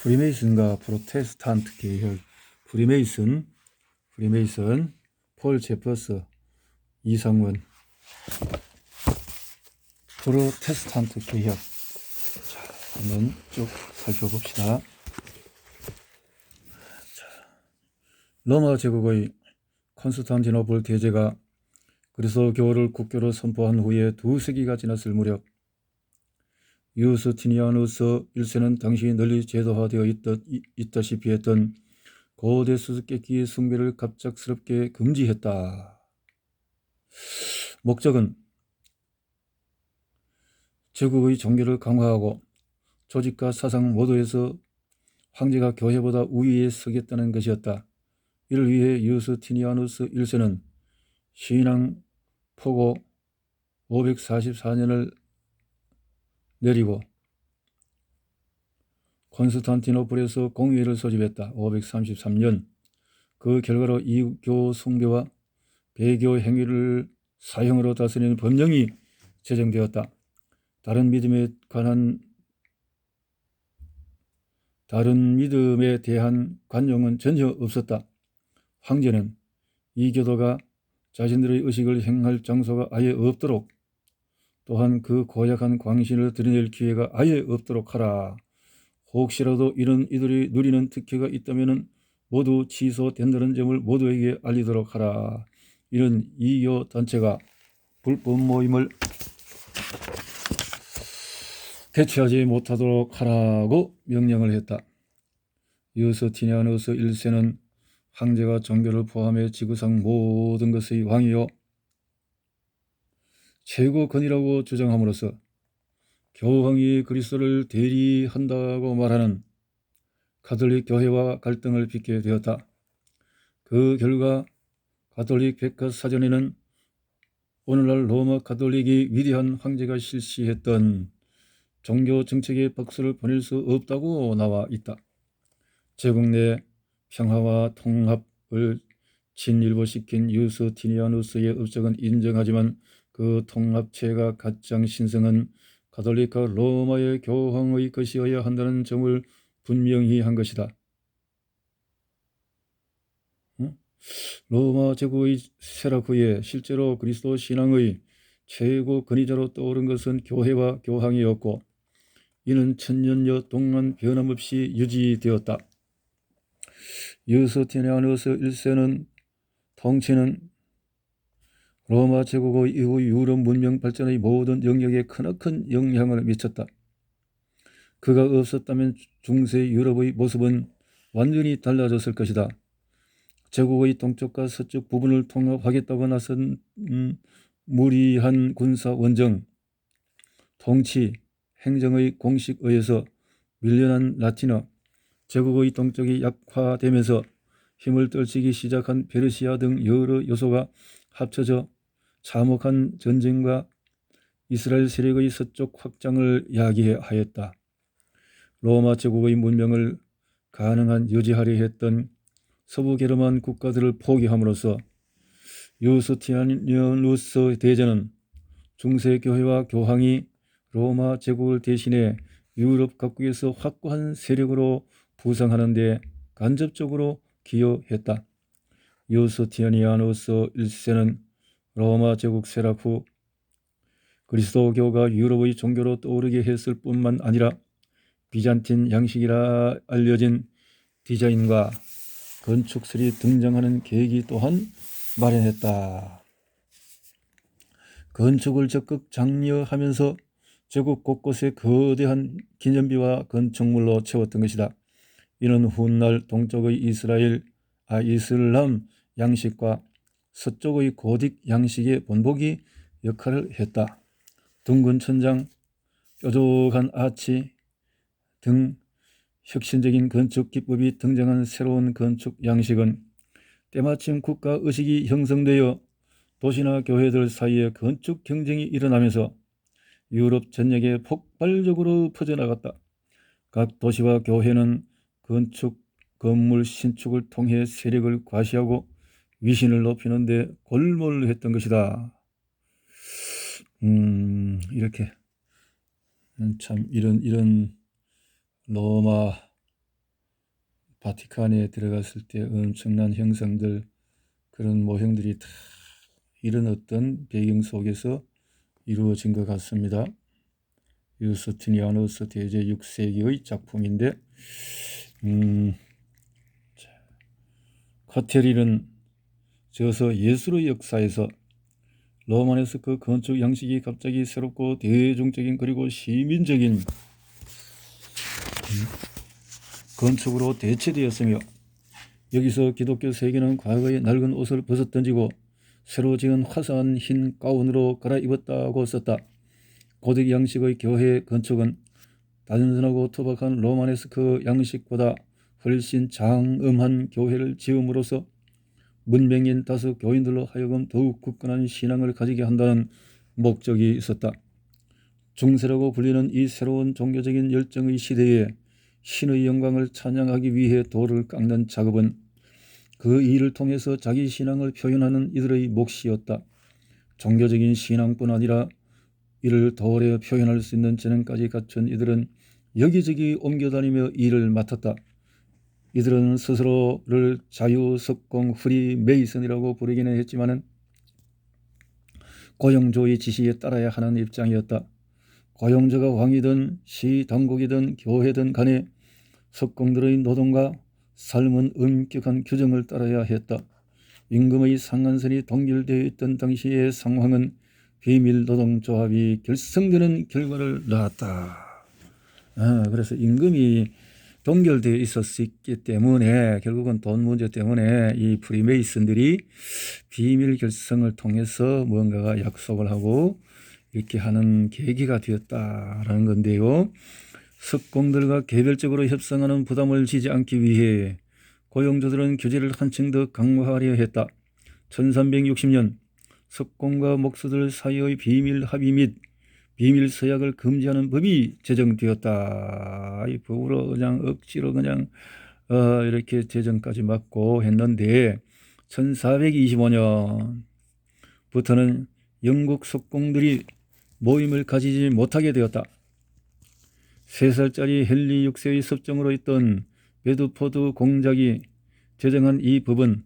프리메이슨과 프로테스탄트 개혁. 프리메이슨, 폴 제퍼스, 이상원. 프로테스탄트 개혁. 자, 한번 쭉 살펴봅시다. 로마 제국의 콘스탄티노플 대제가 그리스도교를 국교로 선포한 후에 2세기가 지났을 무렵 유스티니아누스 1세는 당시 널리 제도화되어 있다시피 했던 고대 수수께끼 숭배를 갑작스럽게 금지했다. 목적은 제국의 종교를 강화하고 조직과 사상 모두에서 황제가 교회보다 우위에 서겠다는 것이었다. 이를 위해 유스티니아누스 1세는 신앙 포고 544년을 내리고 콘스탄티노플에서 공의회를 소집했다. 533년. 그 결과로 이교 숭배와 배교 행위를 사형으로 다스리는 법령이 제정되었다. 다른 믿음에 대한 관용은 전혀 없었다. 황제는 이 교도가 자신들의 의식을 행할 장소가 아예 없도록, 또한 그 고약한 광신을 드러낼 기회가 아예 없도록 하라. 혹시라도 이런 이들이 누리는 특혜가 있다면 모두 취소된다는 점을 모두에게 알리도록 하라. 이런 이교 단체가 불법 모임을 개최하지 못하도록 하라고 명령을 했다. 유스티니아누스 1세는 황제가 종교를 포함해 지구상 모든 것의 왕이요 최고권이라고 주장함으로써 교황이 그리스도를 대리한다고 말하는 가톨릭 교회와 갈등을 빚게 되었다. 그 결과 가톨릭 백과사전에는 오늘날 로마 가톨릭이 위대한 황제가 실시했던 종교 정책에 박수를 보낼 수 없다고 나와 있다. 제국 내 평화와 통합을 진일보시킨 유스티니아누스의 업적은 인정하지만 그 통합체가 가장 신성은 가톨릭과 로마의 교황의 것이어야 한다는 점을 분명히 한 것이다. 로마 제국의 쇠락 후에 실제로 그리스도 신앙의 최고 권위자로 떠오른 것은 교회와 교황이었고 이는 천년여 동안 변함없이 유지되었다. 유스티니아누스 1세는 통치는 로마 제국의 이후 유럽 문명 발전의 모든 영역에 크나큰 영향을 미쳤다. 그가 없었다면 중세 유럽의 모습은 완전히 달라졌을 것이다. 제국의 동쪽과 서쪽 부분을 통합하겠다고 나선 무리한 군사 원정, 통치, 행정의 공식에 의해서 밀려난 라틴어, 제국의 동쪽이 약화되면서 힘을 떨치기 시작한 페르시아 등 여러 요소가 합쳐져 참혹한 전쟁과 이스라엘 세력의 서쪽 확장을 야기하였다. 로마 제국의 문명을 가능한 유지하려 했던 서부 게르만 국가들을 포기함으로써 유스티니아누스 대제는 중세교회와 교황이 로마 제국을 대신해 유럽 각국에서 확고한 세력으로 부상하는 데 간접적으로 기여했다. 유스티니아누스 1세는 로마 제국 쇠락 후 그리스도교가 유럽의 종교로 떠오르게 했을 뿐만 아니라 비잔틴 양식이라 알려진 디자인과 건축설이 등장하는 계기 또한 마련했다. 건축을 적극 장려하면서 제국 곳곳에 거대한 기념비와 건축물로 채웠던 것이다. 이는 훗날 동쪽의 이슬람 양식과 서쪽의 고딕 양식의 본보기 역할을 했다. 둥근 천장, 뾰족한 아치 등 혁신적인 건축 기법이 등장한 새로운 건축 양식은 때마침 국가의식이 형성되어 도시나 교회들 사이에 건축 경쟁이 일어나면서 유럽 전역에 폭발적으로 퍼져나갔다. 각 도시와 교회는 건물 신축을 통해 세력을 과시하고 위신을 높이는 데 골몰했던 것이다. 이렇게 참 이런 로마 바티칸에 들어갔을 때 엄청난 형상들, 그런 모형들이 다 이런 어떤 배경 속에서 이루어진 것 같습니다. 유스티니아누스 대제 6세기의 작품인데 카테린은 저서 예술의 역사에서 로마네스 그 건축 양식이 갑자기 새롭고 대중적인 그리고 시민적인 건축으로 대체되었으며, 여기서 기독교 세계는 과거의 낡은 옷을 벗어던지고 새로 지은 화사한 흰 가운으로 갈아입었다고 썼다. 고딕 양식의 교회 건축은 단순하고 투박한 로마네스크 양식보다 훨씬 장엄한 교회를 지음으로써 문명인 다수 교인들로 하여금 더욱 굳건한 신앙을 가지게 한다는 목적이 있었다. 중세라고 불리는 이 새로운 종교적인 열정의 시대에 신의 영광을 찬양하기 위해 돌을 깎는 작업은 그 일을 통해서 자기 신앙을 표현하는 이들의 몫이었다. 종교적인 신앙뿐 아니라 이를 돌에 표현할 수 있는 재능까지 갖춘 이들은 여기저기 옮겨다니며 일을 맡았다. 이들은 스스로를 자유석공 프리메이슨이라고 부르기는 했지만 고용주의 지시에 따라야 하는 입장이었다. 고용주가 왕이든 시당국이든 교회든 간에 석공들의 노동과 삶은 엄격한 규정을 따라야 했다. 임금의 상한선이 동결되어 있던 당시의 상황은 비밀노동조합이 결성되는 결과를 낳았다. 그래서 임금이 동결되어 있었기 때문에 결국은 돈 문제 때문에 이 프리메이슨들이 비밀 결성을 통해서 뭔가가 약속을 하고 이렇게 하는 계기가 되었다라는 건데요. 석공들과 개별적으로 협상하는 부담을 지지 않기 위해 고용주들은 규제를 한층 더 강화하려 했다. 1360년 석공과 목수들 사이의 비밀 합의 및 비밀 서약을 금지하는 법이 제정되었다. 이 법으로 그냥 억지로 그냥 이렇게 제정까지 맡고 했는데 1425년부터는 영국 석공들이 모임을 가지지 못하게 되었다. 3살짜리 헨리 6세의 섭정으로 있던 베드포드 공작이 제정한 이 법은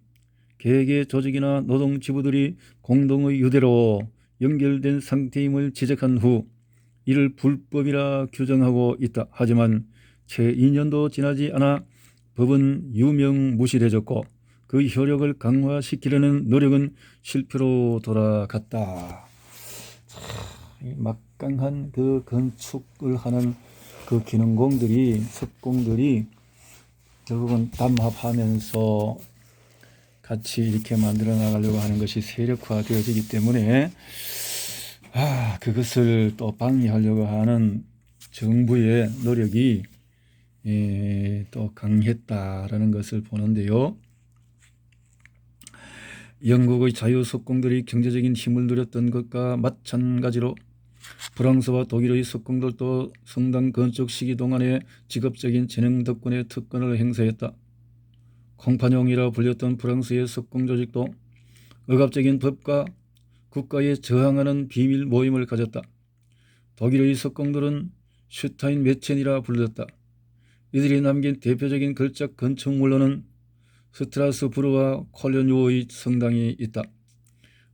개개 조직이나 노동 지부들이 공동의 유대로 연결된 상태임을 지적한 후 이를 불법이라 규정하고 있다. 하지만 채 2년도 지나지 않아 법은 유명무실해졌고 그 효력을 강화시키려는 노력은 실패로 돌아갔다. 막강한 그 건축을 하는 그 기능공들이, 석공들이 결국은 담합하면서 같이 이렇게 만들어 나가려고 하는 것이 세력화되어지기 때문에 그것을 또 방해하려고 하는 정부의 노력이 또 강했다라는 것을 보는데요. 영국의 자유석공들이 경제적인 힘을 누렸던 것과 마찬가지로 프랑스와 독일의 석공들도 성당 건축 시기 동안에 직업적인 재능 덕분에 특권을 행사했다. 콩파뇽이라 불렸던 프랑스의 석공 조직도 억압적인 법과 국가에 저항하는 비밀 모임을 가졌다. 독일의 석공들은 슈타인 메첸이라 불렸다. 이들이 남긴 대표적인 걸작 건축물로는 스트라스부르와 콜로뉴의 성당이 있다.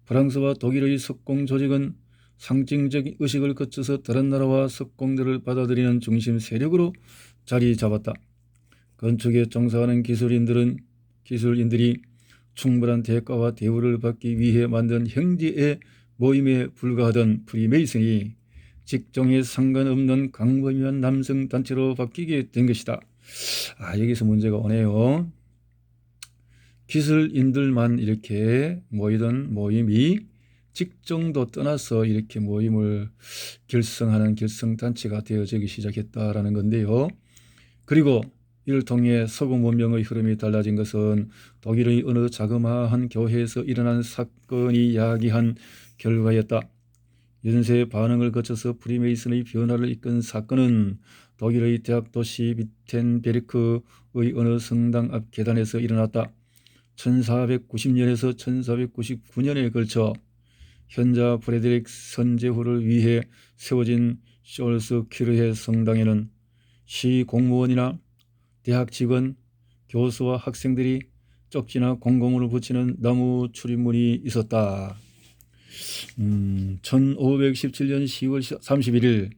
프랑스와 독일의 석공 조직은 상징적 의식을 거쳐서 다른 나라와 석공들을 받아들이는 중심 세력으로 자리 잡았다. 건축에 종사하는 기술인들이 충분한 대가와 대우를 받기 위해 만든 형제의 모임에 불과하던 프리메이슨이 직종에 상관없는 광범위한 남성 단체로 바뀌게 된 것이다. 여기서 문제가 오네요. 기술인들만 이렇게 모이던 모임이 직종도 떠나서 이렇게 모임을 결성하는 결성단체가 되어지기 시작했다라는 건데요. 그리고 이를 통해 서구 문명의 흐름이 달라진 것은 독일의 어느 자그마한 교회에서 일어난 사건이 야기한 결과였다. 연쇄 반응을 거쳐서 프리메이슨의 변화를 이끈 사건은 독일의 대학 도시 비텐베르크의 어느 성당 앞 계단에서 일어났다. 1490년에서 1499년에 걸쳐 현자 프레드릭 선제후를 위해 세워진 숄스 키르헤 성당에는 시 공무원이나 대학 직원, 교수와 학생들이 쪽지나 공고문을 붙이는 나무 출입문이 있었다. 1517년 10월 31일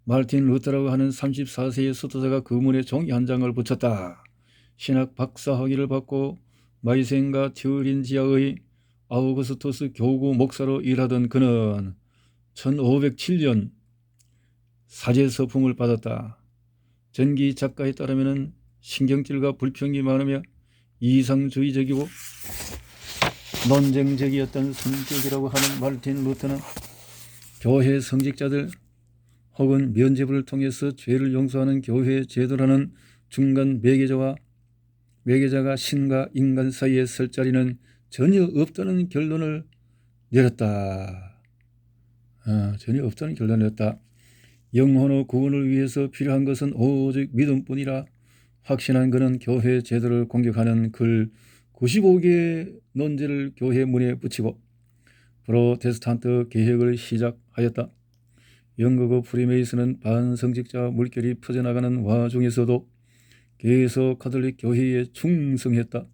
마르틴 루터라고 하는 34세의 수도자가 그 문에 종이 한 장을 붙였다. 신학 박사 학위를 받고 마이센과 튜린지아의 아우구스투스 교구 목사로 일하던 그는 1507년 사제 서품을 받았다. 전기 작가에 따르면 신경질과 불평이 많으며 이상주의적이고 논쟁적이었던 성격이라고 하는 마르틴 루터는 교회 성직자들 혹은 면죄부를 통해서 죄를 용서하는 교회 제도라는 중간 매개자가 신과 인간 사이에 설 자리는 전혀 없다는 결론을 내렸다. 전혀 없다는 결론을 내렸다. 영혼의 구원을 위해서 필요한 것은 오직 믿음뿐이라 확신한 그는 교회 제도를 공격하는 글 95개의 논제를 교회 문에 붙이고 프로테스탄트 개혁을 시작하였다. 영국의 프리메이슨은 반성직자 물결이 퍼져나가는 와중에서도 계속 가톨릭 교회에 충성했다.